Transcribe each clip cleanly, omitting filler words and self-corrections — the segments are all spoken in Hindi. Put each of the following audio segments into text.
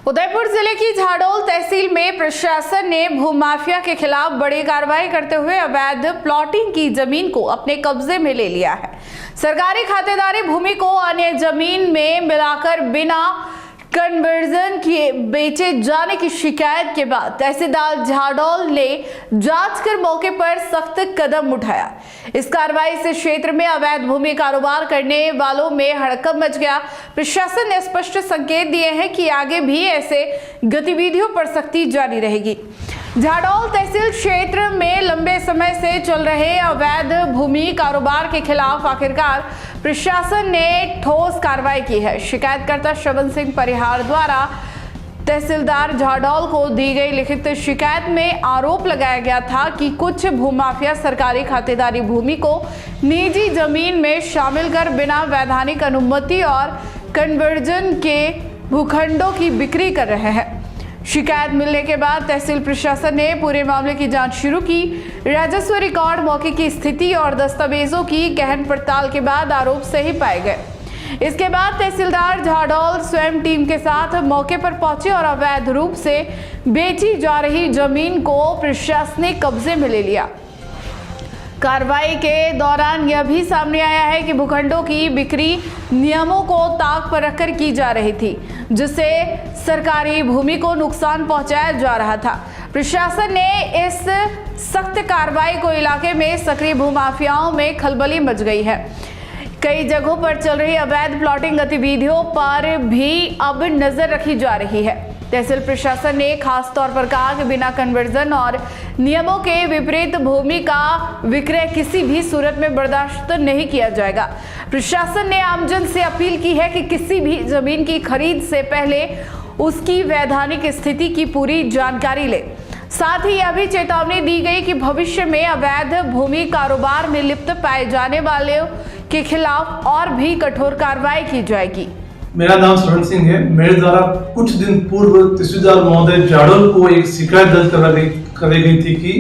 उदयपुर जिले की झाडोल तहसील में प्रशासन ने भूमाफिया के खिलाफ बड़ी कार्रवाई करते हुए अवैध प्लॉटिंग की जमीन को अपने कब्जे में ले लिया है। सरकारी खातेदारी भूमि को अन्य जमीन में मिलाकर बिना कन्वर्जन किए बेचे जाने की शिकायत के बाद तहसीलदार झाडोल ने जांच कर मौके पर सख्त कदम उठाया। इस कार्रवाई से क्षेत्र में अवैध भूमि कारोबार करने वालों में हड़कंप मच गया। प्रशासन ने स्पष्ट संकेत दिए हैं कि आगे भी ऐसे गतिविधियों पर सख्ती जारी रहेगी। झाडोल तहसील क्षेत्र में लंबे समय से चल रहे अवैध भूमि कारोबार के खिलाफ आखिरकार प्रशासन ने ठोस कार्रवाई की है। शिकायतकर्ता श्रवण सिंह परिहार द्वारा तहसीलदार झाडोल को दी गई लिखित शिकायत में आरोप लगाया गया था कि कुछ भूमाफिया सरकारी खातेदारी भूमि को निजी जमीन में शामिल कर बिना वैधानिक अनुमति और कन्वर्जन के भूखंडों की बिक्री कर रहे हैं। शिकायत मिलने के बाद तहसील प्रशासन ने पूरे मामले की जांच शुरू की। राजस्व रिकॉर्ड, मौके की स्थिति और दस्तावेजों की गहन पड़ताल के बाद आरोप सही पाए गए। इसके बाद तहसीलदार झाडोल स्वयं टीम के साथ मौके पर पहुंचे और अवैध रूप से बेची जा रही जमीन को प्रशासनिक कब्जे में ले लिया। कार्रवाई के दौरान यह भी सामने आया है कि भूखंडों की बिक्री नियमों को ताक पर रखकर की जा रही थी, जिससे सरकारी भूमि को नुकसान पहुंचाया जा रहा था। प्रशासन ने इस सख्त कार्रवाई को इलाके में सक्रिय भूमाफियाओं में खलबली मच गई है। कई जगहों पर चल रही अवैध प्लॉटिंग गतिविधियों पर भी अब नजर रखी जा रही है। तहसील प्रशासन ने खास तौर पर कहा कि बिना कन्वर्जन और नियमों के विपरीत भूमि का विक्रय किसी भी सूरत में बर्दाश्त नहीं किया जाएगा। प्रशासन ने आमजन से अपील की है कि किसी भी जमीन की खरीद से पहले उसकी वैधानिक स्थिति की पूरी जानकारी ले। साथ ही यह भी चेतावनी दी गई कि भविष्य में अवैध भूमि कारोबार में लिप्त पाए जाने वालों के खिलाफ और भी कठोर कार्रवाई की जाएगी। मेरा नाम श्रवण सिंह है। मेरे द्वारा कुछ दिन पूर्व तहसीलदार महोदय झाडोल को एक शिकायत दर्ज कराई गई थी कि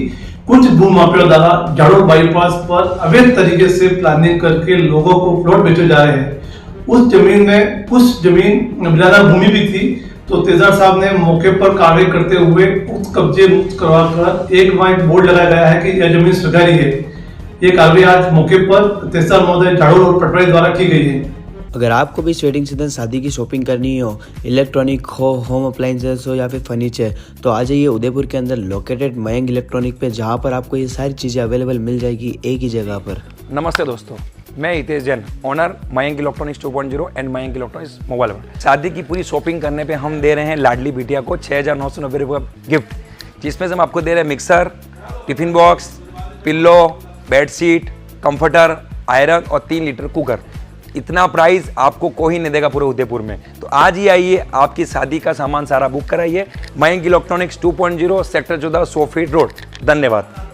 कुछ भूमाफिया द्वारा झाडोल बाईपास पर अवैध तरीके से प्लानिंग करके लोगों को प्लॉट बेचे जा रहे हैं। उस जमीन में कुछ जमीन बिराना भूमि भी थी, तो तहसीलदार साहब ने मौके पर कार्रवाई करते हुए उक्त कब्जे मुक्त करवाकर एक बोर्ड लगाया गया है कि यह जमीन सरकारी है। ये कार्रवाई आज मौके पर तहसीलदार महोदय झाडोल और पटवारी द्वारा की गई है। अगर आपको भी वेडिंग सीजन शादी की शॉपिंग करनी हो, इलेक्ट्रॉनिक हो, होम अप्लाइंसेस हो या फिर फर्नीचर, तो आ जाइए उदयपुर के अंदर लोकेटेड मयंक इलेक्ट्रॉनिक पे, जहां पर आपको ये सारी चीज़ें अवेलेबल मिल जाएगी एक ही जगह पर। नमस्ते दोस्तों, मैं Hitesh Jain, owner Mayank electronics 2.0 and Mayank electronics mobile पर। शादी की पूरी शॉपिंग करने पे हम दे रहे हैं लाडली बिटिया को 6,990 रुपये का गिफ्ट, जिसमें से हम आपको दे रहे हैं mixer, tiffin box, pillow, bedsheet, comforter, iron और 3 लीटर कुकर। इतना प्राइस आपको कोई नहीं देगा पूरे उदयपुर में। तो आज ही आइए, आपकी शादी का सामान सारा बुक कराइए। Mayank electronics 2.0 sector 14 100 feet road. धन्यवाद।